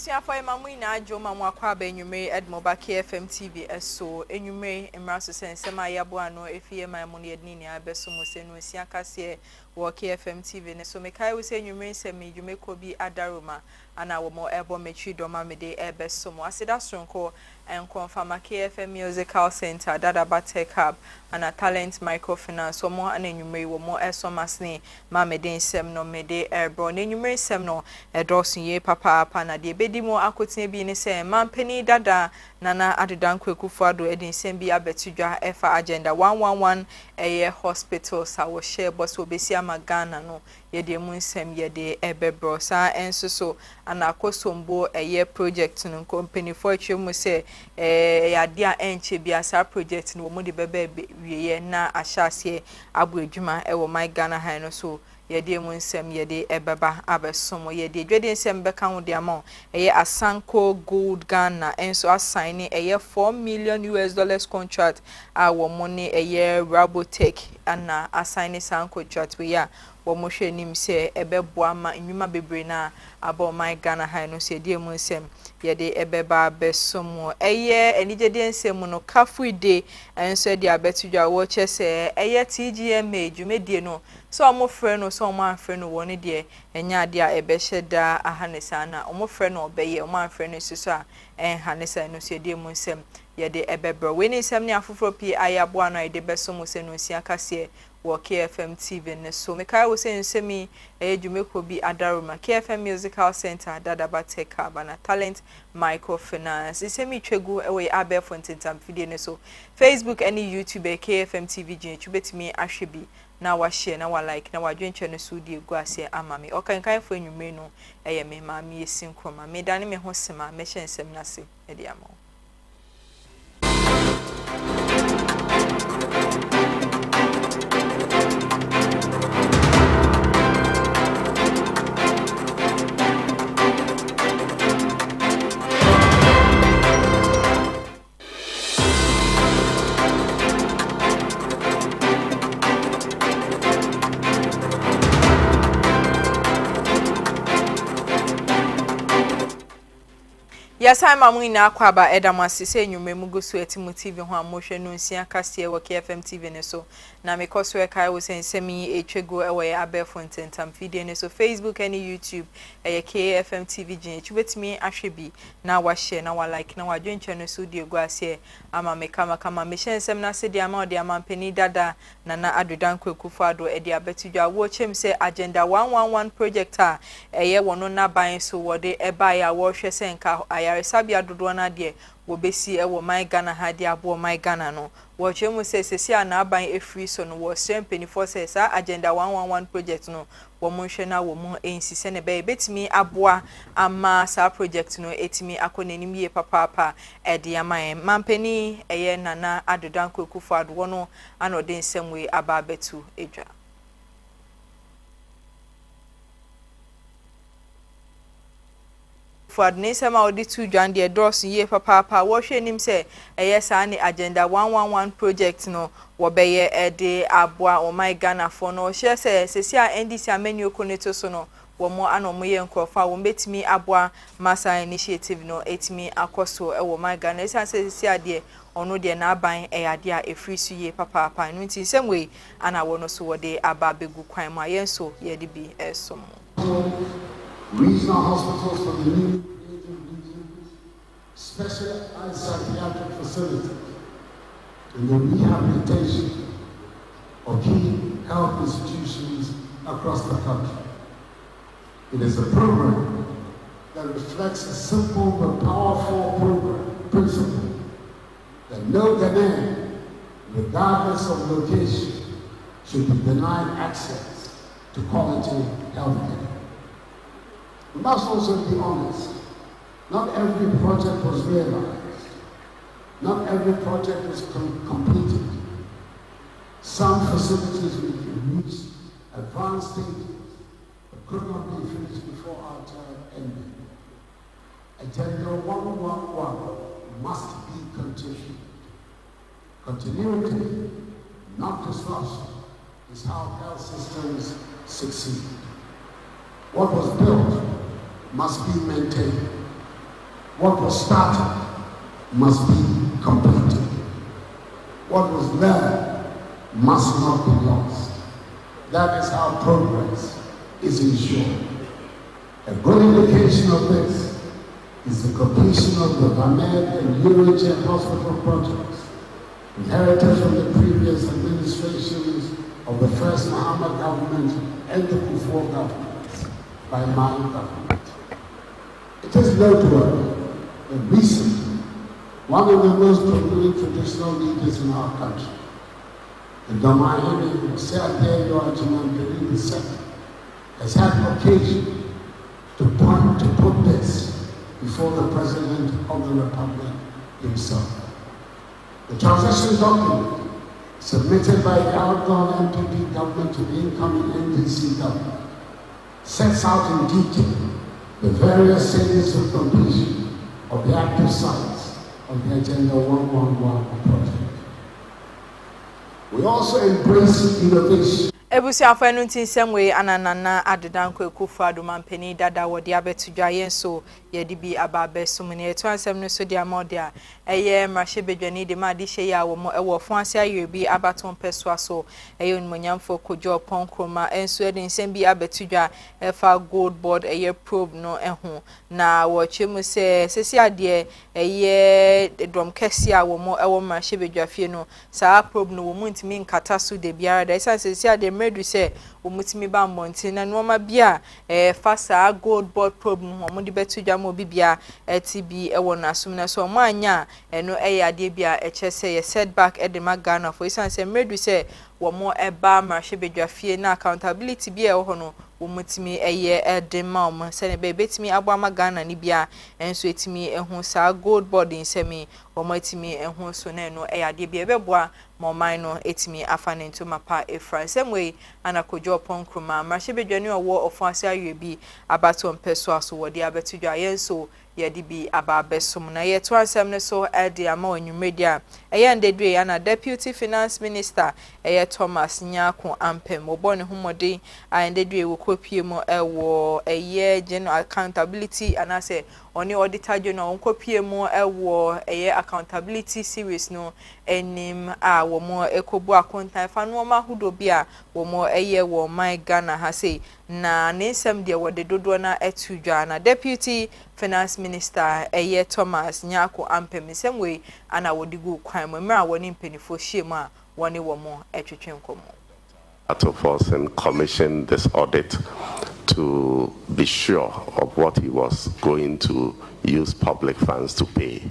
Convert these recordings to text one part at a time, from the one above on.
Abusiafo emamu ina ajo mamu akwa abenyume Edmoba KFM TV eso enyume emraso sensema yabo ano efie mamu ne edini abeso musenu siakase wo KFM TV ne so mekai wo se enyume nsemi dwume ko bi adaroma ana wo mo ebo mechi doma mede ebeso mo asida sonko enkonfama KFM Musical Center Dadaba Tech Hub ana Talent Microfinance mo ana enyume wo mo eso masne ma mede nsem no mede ebro ne enyume nsem no edoso ye papa na de bedimo akotie bi ne se mampani dada nana adedan kwekufuado edin sem bi abetudwa efa agenda 111 eye hospital sa wo share boss obesi amagana no ye de mu nsem ye de ebebro sa enso so ana akosombo eye project no company for twemu se ya dia enche bi asa project no mo de bebe wiye na ahyase abuadwuma ewo my Ghana high no so yede mu nsem yede ebeba abesomo yede dwede nsem beka ho de amount eye Asanko Gold Ghana enso assign eye $4 million contract our money eye Rabotech ana assign san contract we ya wo mo hwe nim se ebeboa ma nwuma bebre na abo my Ghana high no se de mu nsem yede ebeba abesomo eye enigede nsem no kafuide enso de abetudwa wo chese eye TGMA dwumedie no so omo frɛ no so omo anfrɛ no woni de enya ade a ebɛhye da ahanesa na omo frɛ no obɛye omo anfrɛ no susu a hanesa no so de mu nsem yede ebebro we ni nsem ne afoforo pie ayabo ano ide beso mo se no nsia kase wo KFM TV ne so mekai wo se nsemi dwumeko bi adaroma KFM Musical Center Dadaba Tech Hub na Talent Microfinance nsemi twegu we abefo ntentam video ne so Facebook any YouTube KFM TV gin twubetimi ahwebi na wa share na wa like na wa dwenche no so di egu ase amame okankan fo enwume no eye me ma me yesinkroma me dane me ho sema me hyensem na se e di amo. Yes, I'm Amina Kwaba Edamasi say you may mugusu etimu TV ho amhwe no nsia kase wo KFM TV ne so na me koso e kai wo sen semi etwego ewe abefo ntentam video ne so Facebook and YouTube KFM TV gin etwetimi ahwebi na wa share na wa like na wa dwenche no so die go ase ama me kama me hyensem na se dia ma odi amampani dada na adodan kwekufuado e dia betudwa wo chem se agenda 111 project a eye wono na ban so wode e ba ya wo hwe se nka sabia dodo na de wo besi ewo my Ghana ha de abo my Ghana no wo chemu se sesi ana aban efri so no wo sempeni for se sa agenda 111 project no wo mo hwe na wo mo ensise ne be betimi aboa ama sa project no etimi akonanim ye papa e de amaye mampeni eye nana adodan kwekufu ado no anode nsem we aba betu edwa for adnesema odi tu dwan de dross ye papa wo hwe nim se sa ne agenda 111 project no wo beye de aboa o my Ghana for no hwe se sesi a NDC amani okoneto so no wo mo anomo ye nkrofa wo betimi aboa massa initiative no etimi akoso wo my Ghana sesi a de ono de na aban ade a efri su ye papa no nti same way ana wo no so wo de aba begu kwan ma ye so ye de bi esom regional hospitals for the new specialized psychiatric facilities, and the rehabilitation of key health institutions across the country. It is a program that reflects a simple but powerful principle that no Ghanaian, regardless of location, should be denied access to quality health care. We must also be honest. Not every project was realized. Not every project was completed. Some facilities reached advanced stages but could not be finished before our term ended. Agenda 111 must be continued. Continuity, not disruption, is how health systems succeed. What was built must be maintained. What was started must be completed. What was there must not be lost. That is how progress is ensured. A good indication of this is the completion of the Vamed and Eurogen hospital projects, inherited from the previous administrations of the first Muhammad government and the Kufuor government by my government. It is noteworthy that recently, one of the most prominent traditional leaders in our country, the Domahiri Seadeyo Ajimanbiri II, has had occasion to put this before the President of the Republic himself. The transition document submitted by the outgone MPP government to the incoming NDC government sets out in detail the various stages of completion of the active sites of the Agenda 111 project. We also embrace innovation. Ebusiafo enu ntinsem we ananana adedanko ekufu adumampeni dada wodi abetudwa yenso yedi bi ababe sumune eto ansem no so dia modia eye mrahye bedwani de ma de hye ya wo mo ewo fon ase ayo bi abaton peswa so eye onmonyamfo kojo ponkroma enso ede nsem bi abetudwa efa gold board eye probe no eho na wo chemu se sesi ade eye dom kese a wo mo ewo mrahye bedwafie no saa probe no wo muntimi nkata so de biara da isa sesi ade medu se omutimi ba monti na noma bia fasa gold board probe no mo de betudwa mo bibia TB ewo na sum na so mo anya eno ade bia echese ye setback e de magana for isan se medu se wo mo eba mrahye bedwafie na accountability bia ewo no omutimi de ma mo se ne be betimi abo magana ni bia enso etimi ehu sa gold board nsemi wo mo etimi ehu so na eno ade bia beboa mo man no etimi afane nto mapa efra semwe anakojo ponkroma mrahye bedwani owo ofuase ayebi abato mpeso aso wodi abetudwa yenso yedi bi ababesum na yeto ansem ne so ede ama onwumedia ndedwe ana deputy finance minister Thomas Nyako Ampem obone humode ndedwe wokopie mo ewo general accountability anase oni auditor general wokopie mo ewo accountability series no enim a wo mo ekobu akontan fa no ma hudo bia wo mo wo my Ghana ha sei na nsem de wode dodo na etudwa na deputy finance minister Thomas Nyako Ampem semwe ana wodigu kwan mo mra woni mpenifo hiem a woni wo mo etwetwe nkomo of us and commissioned this audit to be sure of what he was going to use public funds to pay.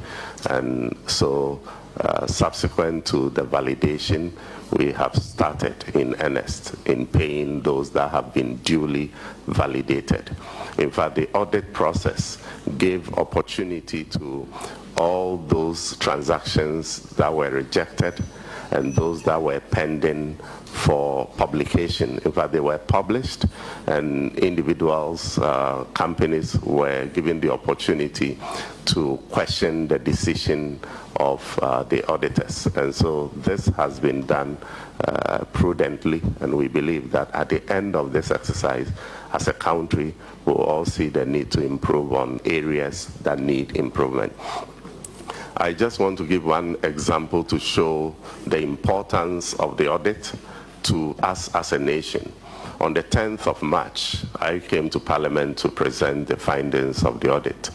And so subsequent to the validation, we have started in earnest in paying those that have been duly validated. In fact, the audit process gave opportunity to all those transactions that were rejected and those that were pending for publication. In fact, they were published, and individuals, companies were given the opportunity to question the decision of the auditors. And so this has been done prudently, and we believe that at the end of this exercise, as a country, we'll all see the need to improve on areas that need improvement. I just want to give one example to show the importance of the audit to us as a nation. On the 10th of March, I came to Parliament to present the findings of the audit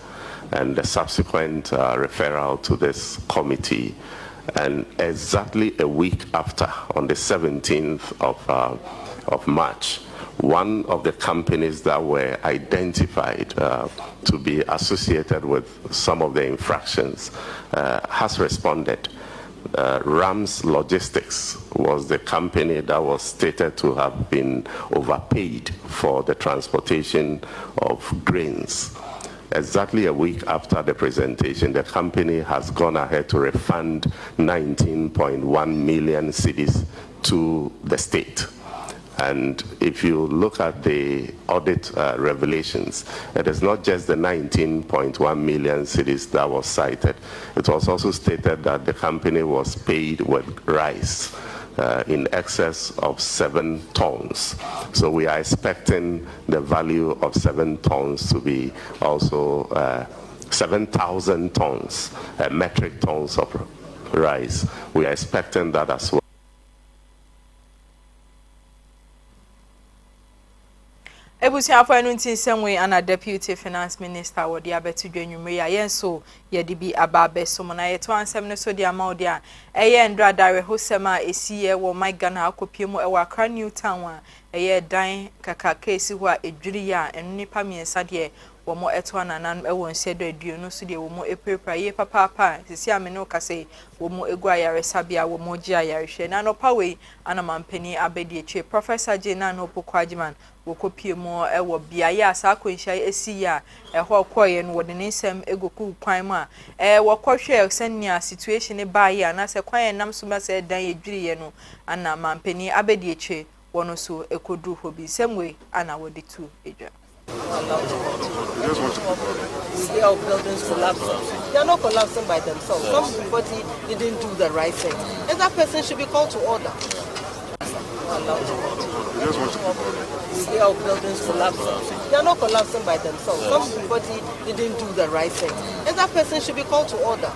and the subsequent referral to this committee. And exactly a week after, on the 17th of March, one of the companies that were identified to be associated with some of the infractions has responded. Rams Logistics was the company that was stated to have been overpaid for the transportation of grains. Exactly a week after the presentation, the company has gone ahead to refund 19.1 million cedis to the state. And if you look at the audit revelations, it is not just the 19.1 million cedis that was cited. It was also stated that the company was paid with rice in excess of 7 tons. So we are expecting the value of 7 tons to be also 7,000 tons, metric tons of rice. We are expecting that as well. Ebusiafo anunti nsɛmwe ana Deputy Finance Minister wodi abetu dwennwumre ya yenso yedi bi ababe so na yeto ansɛm ne so di amaudi a ɛyɛ ndra dare hosema esiye wo my Ghana akopie mu ɛwɔ Accra New Town a ɛyɛ dan kakaka esi ho a edwiri ya enipa miensa de womo eto ananan ɛwɔ nsedo aduonu so de womo eprepra ye papa sisi amene okase womo egu ayaresa bia womo gi ayarehwe na no pawe ana mampani abedi eche Professor Jena no Pokwajiman wokopie mu ɛwɔ biaye asa akwanhia esi ya ɛhɔ kɔye no wode ne nsɛm egoku kwan mu a wɔkɔhwɛ sɛnea situation ba ye ana sɛ kwan nam so ba sɛ dan edwiri ye no ana mampani abedi eche wono so ekodu hobi sɛmwe ana wode tu edwa. See how buildings collapsing. They are not collapsing by themselves. Somebody didn't do the right thing. And that person should be called to order. See how buildings collapsing. They are not collapsing by themselves. Somebody didn't do the right thing. And that person should be called to order.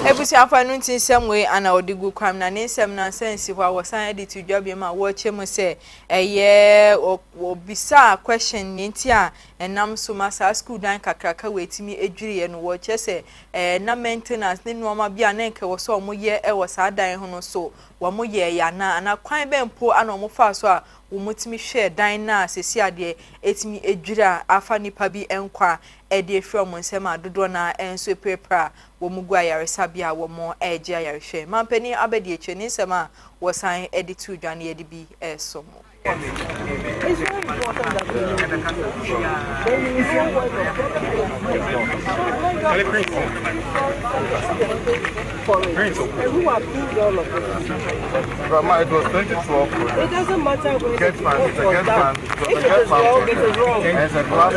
Ebusiafo anunti nsɛmwe ana odigu kwam na ne nsɛm na sense hɔ a wɔsan ade to dwabie ma wɔche mu sɛ ɛyɛ obisa question nti a enam so ma sa school dan kakraka wetimi edwiri no wɔche sɛ na maintenance ne nneɛma bia na nke wɔ so ɔmo yɛ ɛwɔ saa dan ho no so wɔmo yɛ ya na kwan bɛmpo ana ɔmo fa so a wɔmotimi hwɛ dan na sesi ade etimi edwiri a afa nipa bi enkwa ede from nsɛm adodo na enso prepare womugu ayaresa bia womo eje ayarehwe mampani abedi eche ni nsɛm a wosan ede tu dwane ede bi esomo. It's very important that we know and who approved all of it? It was 2012. It doesn't matter when It's a wrong. If it is wrong, it is wrong. It's a glass.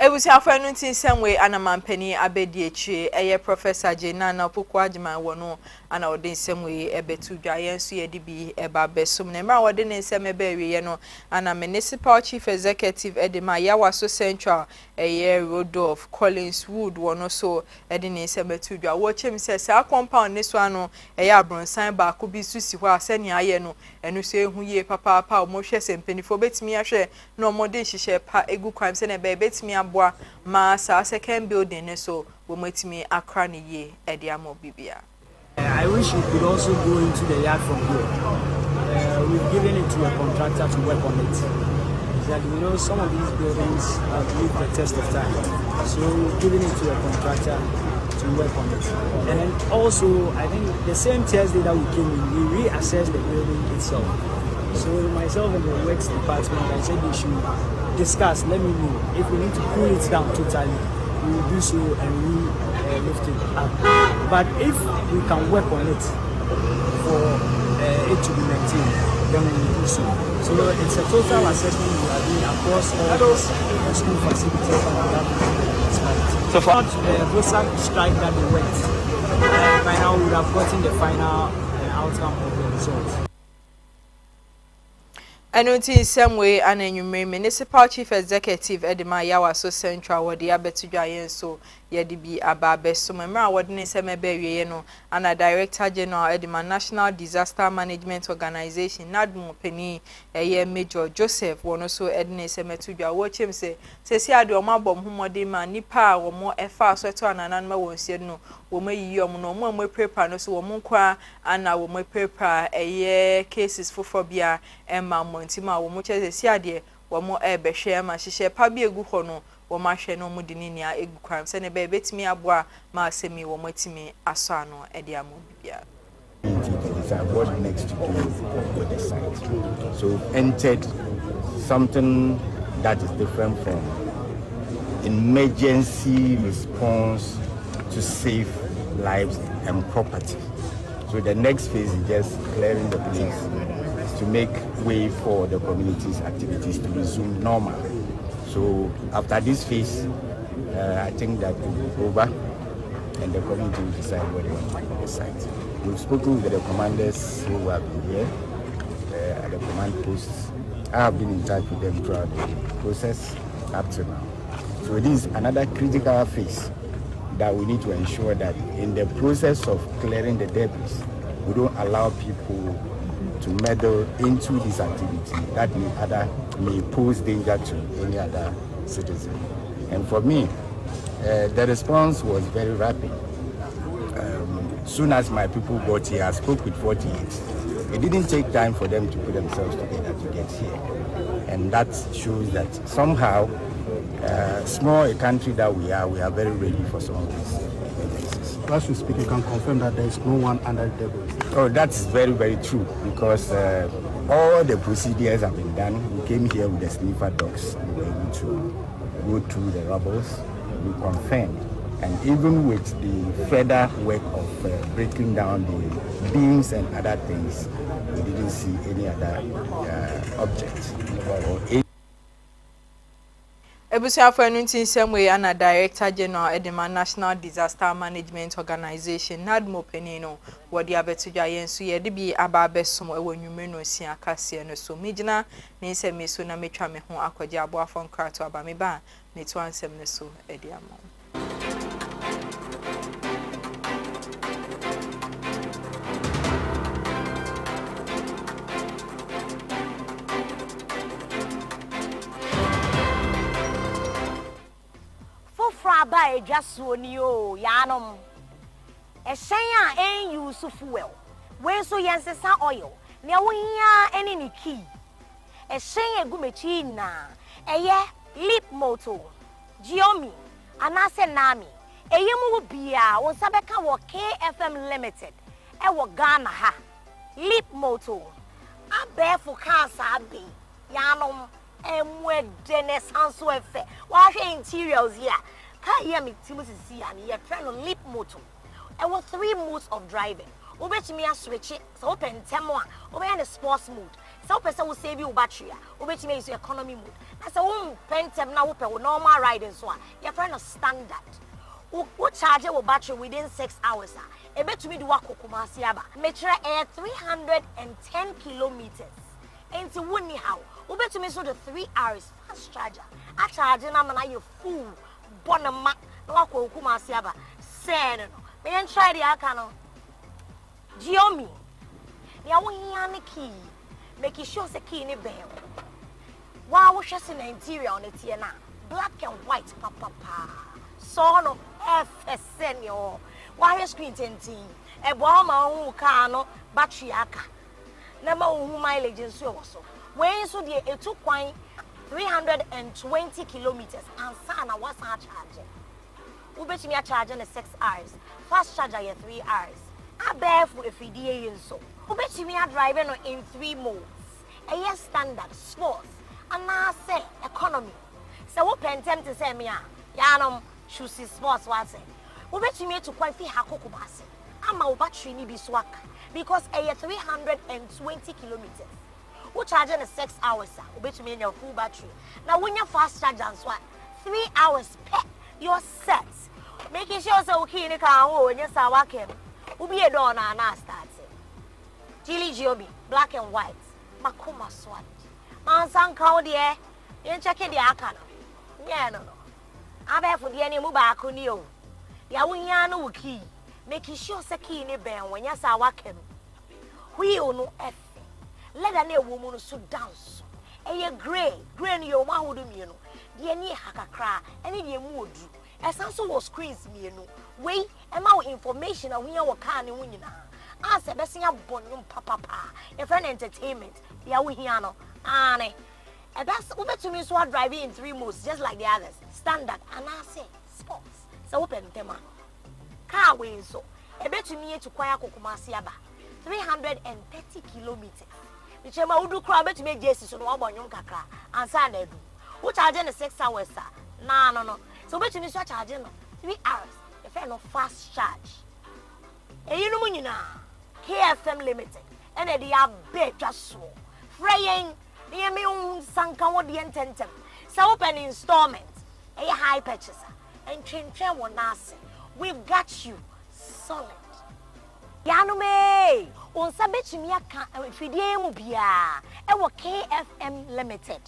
Ebusiafo anunti nsɛmwe ana mampani abedi echi eye Professor Jena na Pokwajiman wono ana ode nsɛmwe ebetu dwaye nso ye de bi eba besum na mra wode ne nsɛm eba wiye no ana Municipal Chief Executive Edema Yawaso Central eye Rodolph Collins Wood wono so ede ne nsɛm etu dwa wo chem sɛ sa compound ne so ano eye abronsan ba ko bi susi hɔ asɛne aye no enu so ehu ye papa mo hwɛ sɛ mpanifo betimi ahwɛ na ɔmode hyehyɛ pa egu kwam sɛ na be betimi boa ma sa second building ne so wo matimi akra ne ye ede amo bibia. I wish we could also go into the yard from here. We've given it to a contractor to work on it. That some of these buildings have lived the test of time, so we've given it to a contractor to work on it. And then also, I think the same Thursday that we came in, we reassessed the building itself. So myself and the works department, I said we should discuss, let me know if we need to pull it down totally, we will do so and we lift it up. But if we can work on it for it to be maintained, then we will do so. So it's a total assessment we are doing across all those school facilities and so far those strike that they went, by now we would have gotten the final outcome of the results. Anunti nsɛmwe ana enwumre Municipal Chief Executive Edema Yawaso Central wode abetu dwaye nso yedi bi ababe so memra wode ne nsɛm ebe wiye no ana Director General Edema National Disaster Management Organization NADMO pani eye Major Joseph wono so edne nsɛm etu dwa wo chem se sesi ade o mabom homode ma nipa wo mo efa so eto ananan ma wonsie no wo mayiyi om no mo prepare no so wo mo kwa ana wo mo prepare eye cases fofobia emma montima wo mo che sesi ade wo mo ebehwe ma hyehyɛ pa bi egu hɔ no wo ma hwɛ no mo de ni nia egu kwam se ne be betimi aboa ma asemi wo matimi aso ano ede amo bibia. What next to do with the site. So entered something that is different from emergency response to save lives and property. So the next phase is just clearing the place to make way for the community's activities to resume normal. So after this phase, I think that will be over and the community will decide what they want to do with the site. We've spoken with the commanders who have been here. at the command posts. I have been in touch with them throughout the process up to now. So this is another critical phase that we need to ensure that in the process of clearing the debris, we don't allow people to meddle into this activity that may pose danger to any other citizen. And for me, the response was very rapid. Soon as my people got here, I spoke with 48. It didn't take time for them to put themselves together to get here. And that shows that somehow, small a country that we are very ready for some of these emergencies. As we speak, you can confirm that there is no one under the debris. Oh, that's very, very true, because all the procedures have been done. We came here with the sniffer dogs. We were able to go through the rubbles. We confirmed. And even with the further work of breaking down the beams and other things, we didn't see any other objects or any. Ebusiafo enunti nsɛmwe ana Director General Edema National Disaster Management Organization NADMO penino wodi abetudwa yensu ye de bi aba abesom ewo nwumre no sia kase no so migina ne nsɛm so na metwa me ho akɔgye aboafo nkrato aba me ba ne to ansɛm ne so edi amon. Fraba just one yo yanom. A shaya ain't use fuel. When so yansesa oil. Nya winya any key. A shaya gumechina. A ye leap moto. Giomi. Anase nami. A yemu bia on sabeka wo KFM Limited. E wo Ghana ha. Leap moto. A bear for cancer be. Yanom. Emwe dene sanso efe. Wash interiors here. Ka hear me Timothy see and your friend on leap motor. I want 3 modes of driving. Obetimi a switch it, so open temo, obe in the sports mode. So person will save you battery. Obetimi is economy mode. That's a one pentem na open with normal riding so. Your friend of standard. Who charge your battery within 6 hours. E betumi do work Kumasi aba. Metre air 310 kilometers. Into woni how. Obetumi so the 3 hours fast charger. A charge na mana you full. Bonama, no wako Kumasi aba. Say no. Me try the akano. Giomi. Ni awo hiya key. Make sure the key ni bell. Wow, we in the interior on it here now. Black and white, papa. So no FSN yo. Wire screen tenti. E boama hu car battery aka. Number hu mileage nso so. When so the e took 320 kilometers and sana was our charge. Ubetimi a charge in 6 hours. Fast charger 3 hours. A barefoot if we so. Ubetimi a driving in 3 modes. A year standard, sports, and now say economy. So what pentem to say me yanum choose sports what's it. Ubetimi to quite hakokubasi. Ama battery ni biswak because a year 320 kilometers. Who charging 6 hours, ubetimi in your full battery. Now when you fast charge and swap 3 hours per your set. Making sure so okay in the car when you saw working. Ubi a door na start. Chili Giobi, black and white. Makuma swat. Mansan cow dear. You checking the akano. Yeah, no. I bet for the any mubakunio. Yawunyano key. Making sure so key in the band when you saw working. We no F. Let a woman so dance. A gray your man would do me. The any hakakra, any dear mood. As also was screens me, wait, and more information and we are can in winning. As a best bonum papa, a friend entertainment, Yawiano, Anne. And that's over to me, so I'm driving in 3 modes, just like the others. Standard, and I say sports. So open them. Car win so. A bet to me to Kwaya Kumasiaba, 330 kilometers. Which I would crowd to make Jesus on one young kakra, and Sunday. Who charging the 6 hours, sir? No. So bet you start charging 3 hours. The friend of fast charge. And you know when KFM Limited. And they are big just so. Fraying near me own sanka the intentem. So open installment. A high purchaser. And train one nasi. We've got you solid. Yanume, on Sabechimia Fidie Mubia, Ewa KFM Limited.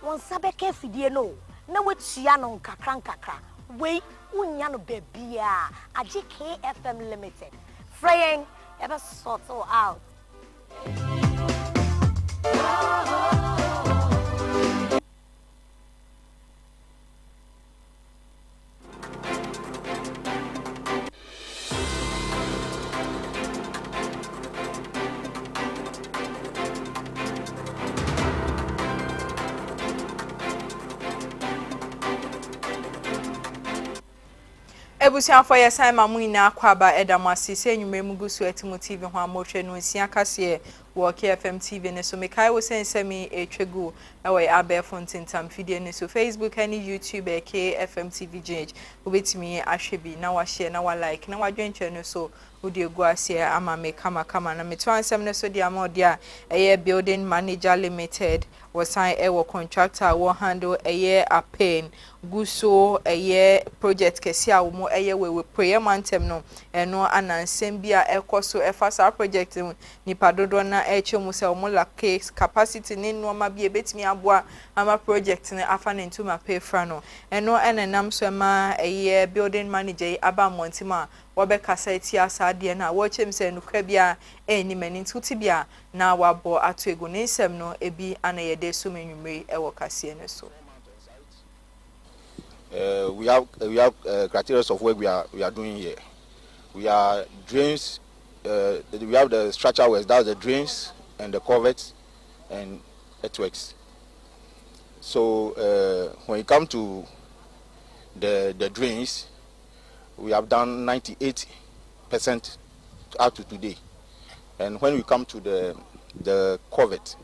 On Sabeke Fidie no, no with Siano Kakra, wait, Unyano Bebia, Aji KFM Limited. Fraying, ever sort out. Ebusiafo yesan mamu ina akwaba edamasi se enwumre mugusu etimu TV ho amotwe no nsia kase wo KFM TV ne so mekai wo sensemi etwegu ewe abefo ntintam fidie ne so Facebook and YouTube KFM TV Jage obetimi ahwebi na wa share na wa like na wa dwenche no so odi egu ase ama me kama na meto ansem ne so dia ma dia eye building manager limited wasan ewo contractor wo handle eye apain guso eye project kesi a wo mo eye we prayer mantem no eno anansem bia ekoso efasa project ni padodo na eche mu se wo mo la case capacity ni no ma bia betimi aboa ama project ne afa ne ntuma pay fra no eno enenam so ma eye building manager aba montima wabekasa etia saade na wochem se nukwa bia eni mani ntuti bia na wabo ato egu ne nsem no ebi ana yede so menwumre ewo kase ne so. We have criteria of work we are doing here. We are drains. We have the structure works. That's the drains and the culverts and earthworks. So when it comes to the drains, we have done 98% up to today. And when we come to the culvert,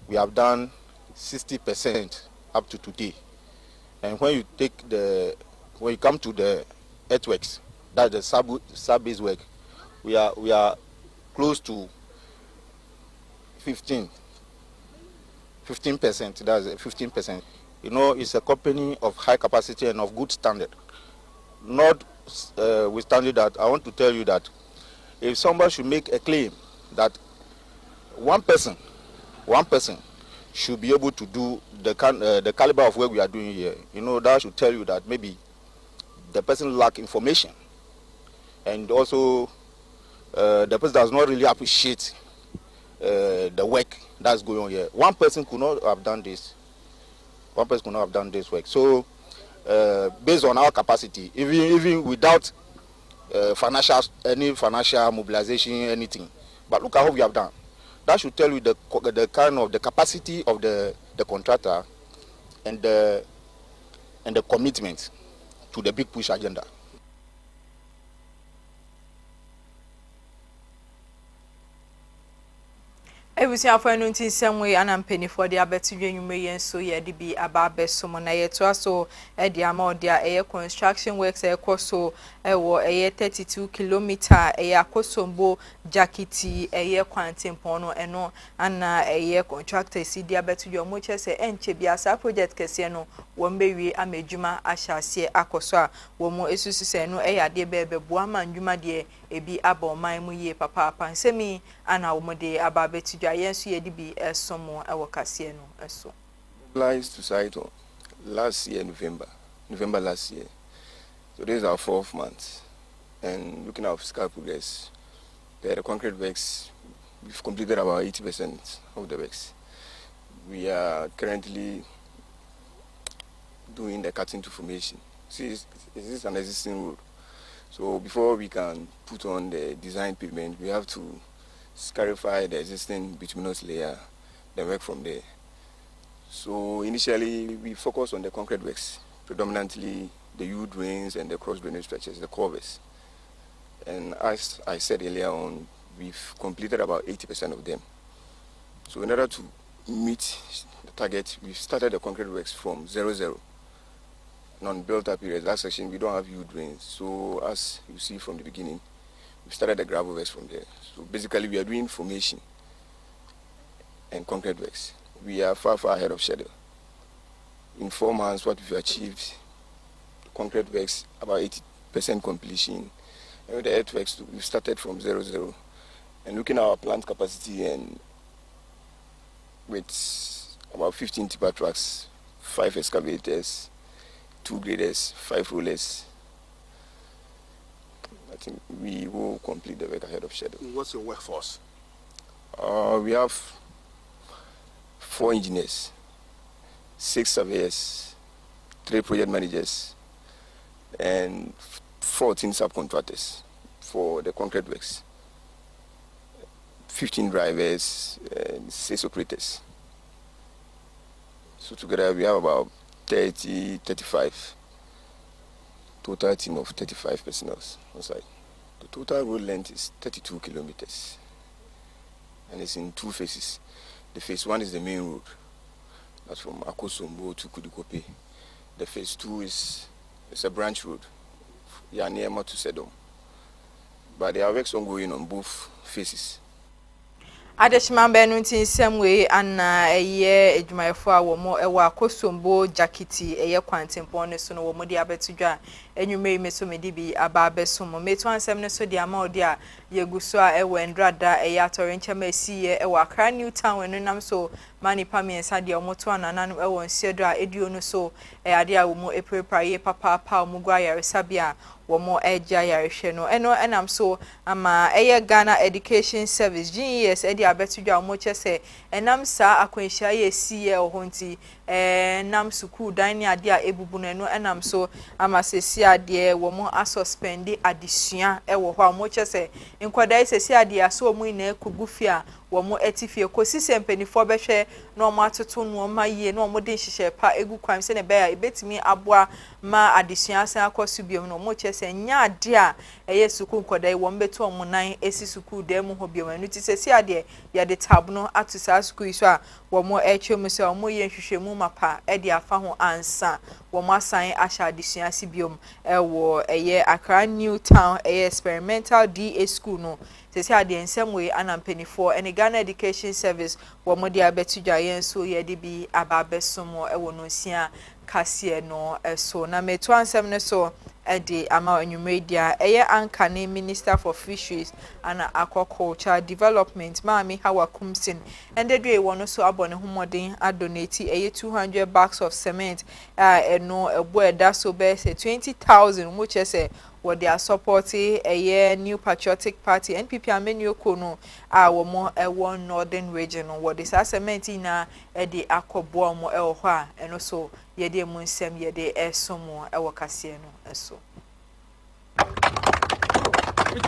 we have done 60% up to today. And when you come to the earthworks, that's the sub-base work, we are close to 15%. That's 15%. You know, it's a company of high capacity and of good standard. Not withstanding that, I want to tell you that if somebody should make a claim that one person should be able to do the caliber of work we are doing here, you know, that should tell you that maybe the person lack information, and also the person does not really appreciate the work that's going on here. One person could not have done this. One person could not have done this work. So, based on our capacity, even without any financial mobilization, anything, but look at what we have done. That should tell you the kind of the capacity of the contractor and the commitment to the big push agenda. Ebusia for no ntin semwe anampeni for the abetu dwenwume yen so ye de bi aba besomo na ye to aso e de ama odia eye construction works e koso ewo eye 32 kilometer eye akosombo jakiti eye kwantempon no eno ana eye contractor si de abetu dwo mo chese enche bia sa project kese no wo mbewie amedwuma ahyase akoso a wo mo esusu se no eye ade bebe bo ama ndwuma de ebi aboman mu ye papa pansemi ana wo mo de aba betu yensu ye dibi esomo awokase no eso mobilized to site last year November last year. So this is our 4th month, and looking at our physical progress, the concrete works, we've completed about 80% of the works. We are currently doing the cutting to formation. See, this is an existing road, so before we can put on the design pavement, we have to clarify the existing bituminous layer, then work from there. So initially we focused on the concrete works, predominantly the U-drains and the cross-drainage structures, the culverts. And as I said earlier on, we've completed about 80% of them. So in order to meet the target, we've started the concrete works from 0-0. Non-built up areas, that section, we don't have U-drains. So as you see from the beginning, we started the gravel works from there. So basically we are doing formation and concrete works. We are far ahead of schedule. In 4 months, what we've achieved, concrete works, about 80% completion, The earthworks, we started from 0. And looking at our plant capacity, and with about 15 tipper trucks, 5 excavators, 2 graders, 5 rollers, I think we will complete the work ahead of schedule. What's your workforce? We have 4 engineers, 6 surveyors, 3 project managers, and 14 subcontractors for the concrete works. 15 drivers and 6 operators. So together we have about 35. Total team of 35 personnel on site. The total road length is 32 kilometers. And it's in 2 phases. The phase 1 is the main road. That's from Akosombo to Kudukope. The phase 2 is a branch road, Yaniema to Sedom. But there are works ongoing on both phases. Adeshman Benunti Semwe and a year Edjumayfo a womo ewa Akosombo Jakiti eye kwantempo so no womo de abetudwa enwume mesomedi bi aba besomo meto ansem ne so de ama odi a yeguso a ewa ndrada eye atorenche masiye ewa Accra New Town enunam so mani pamiensa de omoto anananu ewo nsiedo a edio no so ade a womo eprepraye papa pa omugwa yaresabia womo eja yarehwe no eno enam so ama eye Ghana Education Service GES edi abetudwa omo chese enam sa akwanhia ye siye ohonti nam suku dan ni ade a ebubu no eno enam so ama sesi ade womo asuspendi adesua ewo ho omo chese nkwadai sesi ade aso omo ina ekugufia womo etifie kosi sempenifo behwe na omo atoto no ma yie na omo de nhihye pa egu kwam se ne be ya ebetimi aboa ma adesua asan akoso biom no omo chese nya ade a eye suku nkwadai wo mbeto omo nan esi suku dem ho biom anu ti sesi ade ya de tab no atusa suku so a womo echemu se omo ye nhwehwemu mapa e de afa ho ansa womo asan ahya adesua si biom ewo eye Accra New Town eye experimental DA school no sesi ade ensem we anampenifo ene Ghana Education Service womo de abetudwa yen so ye de bi ababesomo ewo no sia kase no so na meto ansem ne so ede ama onwumedia eye ankane Minister for Fisheries and Aquaculture Development Mami Hawa Kumsin ende dwe wono so abone homoden adonate eye 200 bags of cement eno ebo eda so be say 20,000 which is what they are supporting a New Patriotic Party NPP amenyo kono womo ewo northern region what this cement na e akobo mo e ho a eno so ye de mu nsem ye de esomo e wo kase no eso Go.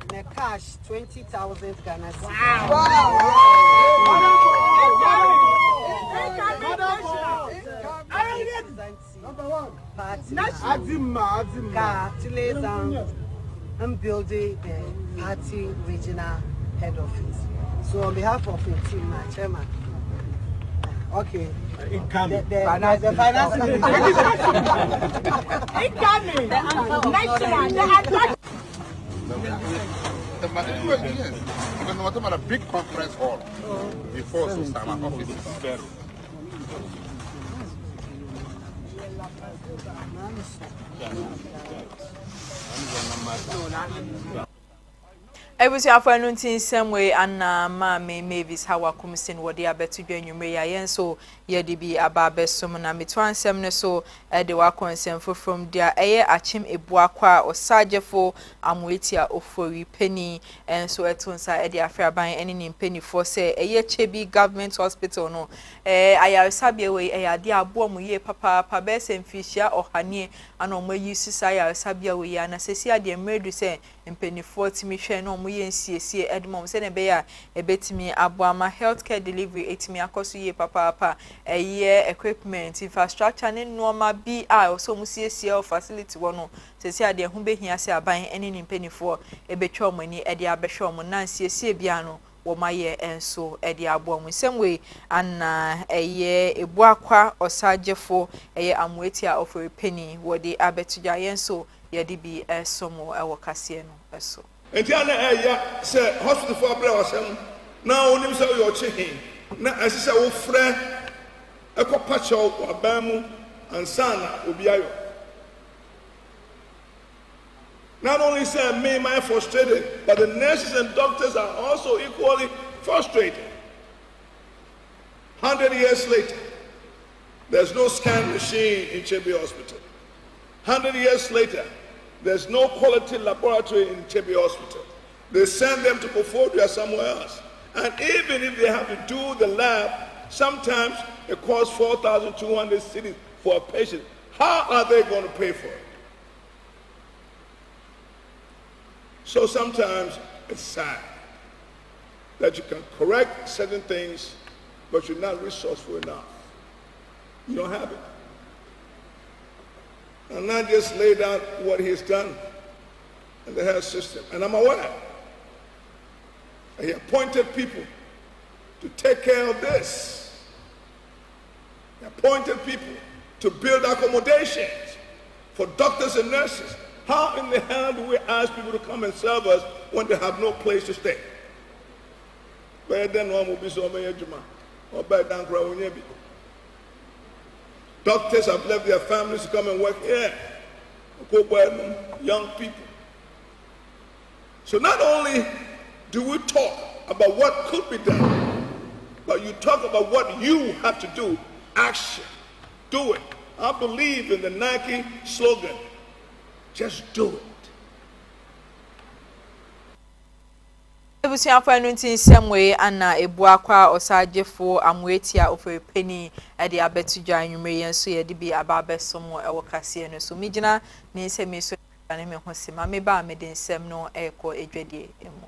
The cash 20,000 Ghana cedis. To lay down and building the party regional head office. So on behalf of the team, my chairman. Okay. Incoming. The finance Incoming. We're talking about a big conference hall before Susama office is very. Ebusi afanu ntin semwe anna ma me Mavis Hawa Kumsin wode abetudwa nwumre ya yen so ye de bi aba besom na meto ansem ne so de wa konsem from dia eye achim ebuakwa osagefo amoetia ofori penny enso etonsa de afraban ene ni penny for say eye chebi government hospital no ayaresabie we ade abo mu ye papa pa be semfishia ohane ana omo yi sisa ayaresabie we ya na sesi ade mredu say penny 40 mi hwe no yensiesie edmom se ne be ya ebetimi aboama healthcare delivery etimi akoso ye papa eye equipment infrastructure ne normal bi a so musiesie facility wono sesi ade hu behia se aban ene ni mpenifo ebetwa omani ede abehwe om na nsiesie bia no wo maye enso ede aboam semwe anna eye ebuakwa osagefo eye amoetia ofori penny wode abetudwa yenso yedi bi esomo ewo kase no eso enti ana eya se hospital for abra wasem na onim se yo chehin na asisa wo frɛ ekopacho abamu ansana obiayo Not only say me, my frustrated, but the nurses and doctors are also equally frustrated. 100 years later, there's no scan machine in Chebe Hospital. 100 years later, there's no quality laboratory in Chebe Hospital. They send them to Koforidua somewhere else. And even if they have to do the lab, sometimes it costs 4,200 cedis for a patient. How are they going to pay for it? So sometimes it's sad that you can correct certain things, but you're not resourceful enough. You don't have it. And not just laid out what he's done in the health system. And I'm aware. He appointed people to take care of this. He appointed people to build accommodations for doctors and nurses. How in the hell do we ask people to come and serve us when they have no place to stay? Doctors have left their families to come and work here. Young people. So not only do we talk about what could be done, but you talk about what you have to do. Action. Do it. I believe in the Nike slogan, just do it. Ebusuafo anu ntin semwe ana ebuakwa osagefo amwetia ofepeni e de abetudwa anwumre yenso ye de bi ababesomo e wokase no so migina ni nsemi so na me ho sima me ba me de nsem no eko edwadie emu.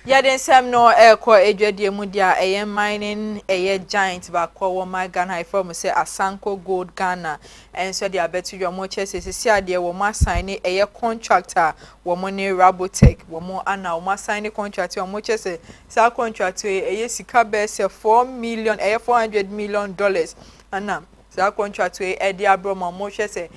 Yaden sem no eko edwadie mu dia eye mining eye giant ba kwa wo my Ghana high from say Asanko Gold Ghana enso dia betu yo mo chese sisi ade wo ma sign eye contractor wo mo ne Rabotech wo mo ana wo ma sign contract wo mo chese sa contract eye sika be se $4 million eye $400 million ana sa contract e de abroma mo hwese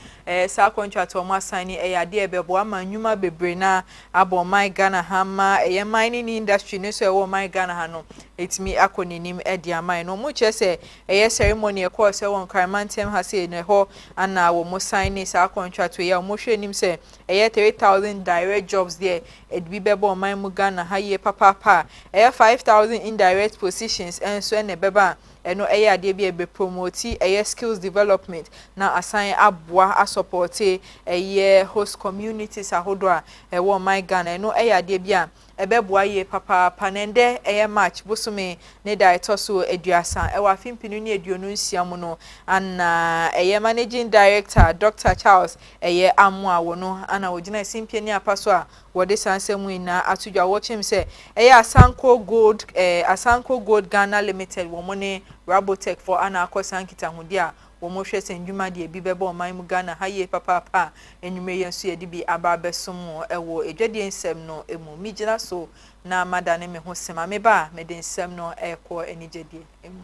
sa contract o ma sign e ade ebebo ama nwuma bebre na abo my Ghana hama e mining industry ne so e wo my Ghana ha no etimi akoninim e de amai no mo hwese e ceremony e course e won Kramantem ha se ne ho ana wo mo sign sa contract e mo hwenim se e 3,000 direct jobs there e bi bebo my mu Ghana ha ye papa e 5,000 indirect positions enso ne beba eno eya de bi ebe promote eya skills development na assign abwa a support eya host communities ahodo a ewo my Ghana eno eya de bi a ebeboa ye papa panende eya match bosume ne director so eduasa ewa fimpinu ne eduonu nsiamu no ana eya managing director Dr. Charles eya amwa wono ana wogina simpie ni apaso a wode sansemu ina atudwa watchim se eya Asanko Gold Ghana Limited wo mone Rabotech for ana akosankita hudia wo mo hwese ndwuma de bi bebo man mu Ghana haye papa enwume yenso ye de bi ababesom ewo edwade nsem no emu migina so na madane me ho sema me ba me de nsem no eko enigede emu.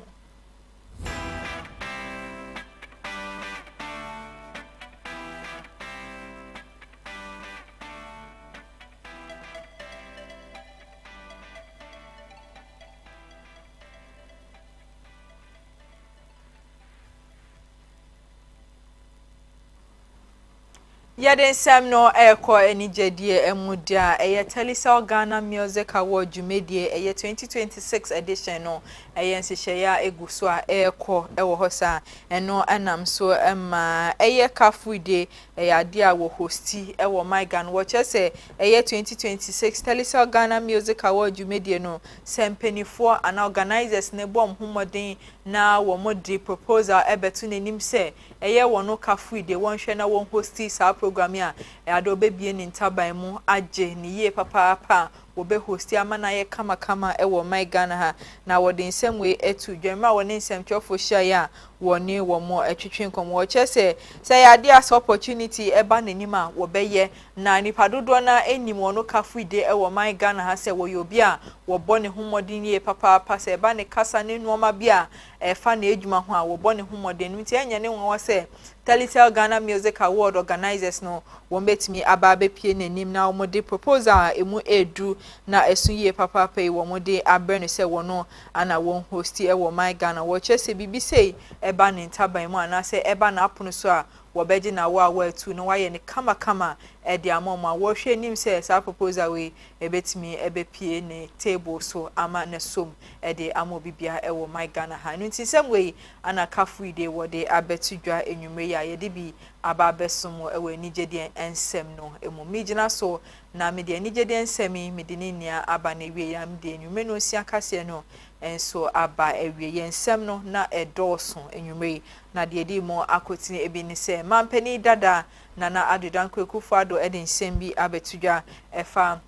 Yaden sem no eko enigedie emudia eye Telecel Ghana Music Award Jumedie eye 2026 edition no eye nsehyeya eguso a eko ewo hosa eno anam so ema eye kafuide eye ade a wo hosti ewo my Ghana watch say eye 2026 Telecel Ghana Music Award Jumedie no sempenifo and organizers ne bom humodin na wo modi proposal ebetu nenim se eye wono kafuide won hwe na won hosti sa program ya ado bebie ni ntaban mu age ni ye papa wo be hosti ama na ye kama ewo my Ghana ha na wo de nsem we etu dwemra wo ne nsem twofo hia ya wo ne wo mo etwetwe nkom wo chese say ya dey as opportunity eba nanima wo be ye na nipa dodo na enim wo no kafuide ewo my Ghana ha se wo yobi a wo bone homodin ye papa se eba ne kasa ne nuoma bia fa na ejuma ho a wo bone homodin nti enye ne won se Telitel Ghana Music Award organizers no won betimi aba be pie nanim na wo de proposal emu edu na esunye papa pay wo mo de abrenu se wono ana won hosti e wo my Ghana wo chese bibi sei eba ne ntaban mu ana se eba na apono so a wo beje na wo awa atu no waye ne kama e de amoma wo hwe nim se sa proposal we ebetimi ebe pie ne table so ama ne som e de amo bibia e wo my Ghana ha no ntisem we ana kafu ide wo de abetudwa enwumre ya ye de bi aba besomo e we nigede ensem no emu migina so na me de nigede ensemi me de nia aba na wie ya me de enwumre no si akase no enso aba ewie yensem no na edoso enwumre na de di mo akotine ebi ni se mampani dada nana adudan kwekufu ado edin sembi abetudwa efa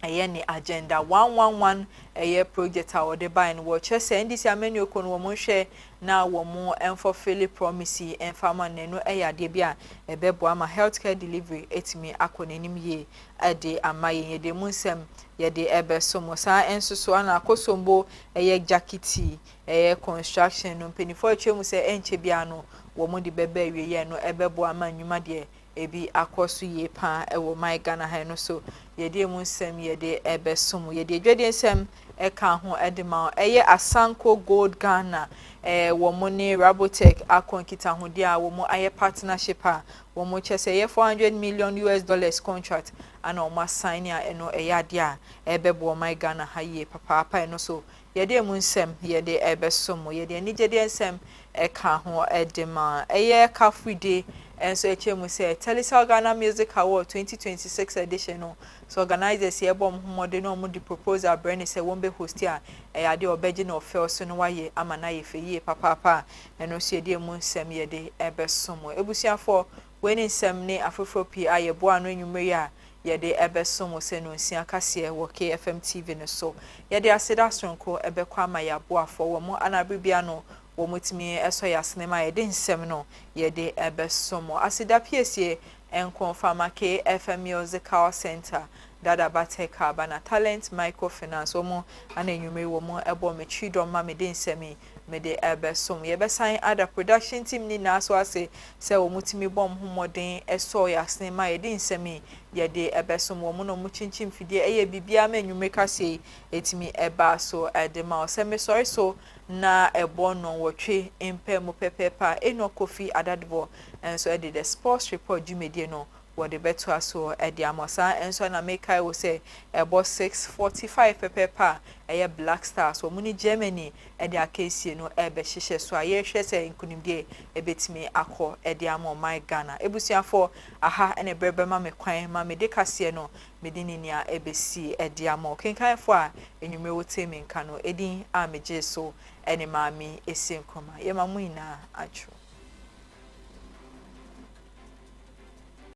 ni agenda 111 project a wode buy no wo chese ndisi ameni okono wo mo hwe na wo mo enfo fili promise enfama nenu ade bia ebebo ama healthcare delivery etimi akonenim ye ade amaye yede munsem yede ebeso mo sa ensuso ana akosombo jacketi construction no penifo twemu se enche bia no wo mo di bebe awie ye no ebebo ama nwuma de ebi akoso ye pa ewo my Ghana ha no so yede munsem yede ebesom yede dwede nsem eka ho edema Asanko Gold Ghana wo mo ne Rabotech akonkita ho dia wo mo aye partnership a wo mo chese $400 million contract ana o ma sign ya eno ade a ebebo my Ghana ha ye papa eno so yede munsem yede ebesom yede nigede nsem eka ho edema kafide enso echemu say Telitel Ghana Music Award 2026 edition no so organizers here bom homode no mo di proposal brand say won be host a ade obeje no fel so no waye amana ye feye papa eno so yede mu nsem yede ebesomo ebusiafo weni nsem ne afoforo pi aye boa no nwumre a yede ebesomo se no nsia kase wo KFM TV no so yede aseda sonko ebekwa ma ya boafo wo mo anabibia no wo mutimi eso ya sinema yede nsem no yede ebesomo asida piesie enkonfama KFM Musical Center dada bateka bana talent microfinance omo ana enwume wo mo ebo mechido ma mede nsemi mede ebesom ye besan ada production team ni na so ase se wo mutimi bom homoden eso ya sinema yede nsemi yede ebesom wo mo no mu chinchim fidie eye bibia ma enwume kase etimi eba so edema o se me sorry so na ebono wotwe empe mo pepepa eno Kofi Adadbo enso edi the sports report jumedie no wode beto aso edi amosa enso na mekai wo say ebo 645 pepepa Black Stars wo muni Germany edi akesie no ebe hihye so aye hwe say nkunimdie ebetimi akọ edi amo my Ghana ebusuafo aha ene brebe ma me kwan ma me de kase no medini nia ebesi edi amo kenkanfo a enwume wo temi nka no edin a meje so ene maami esinkroma ye mamu ina acho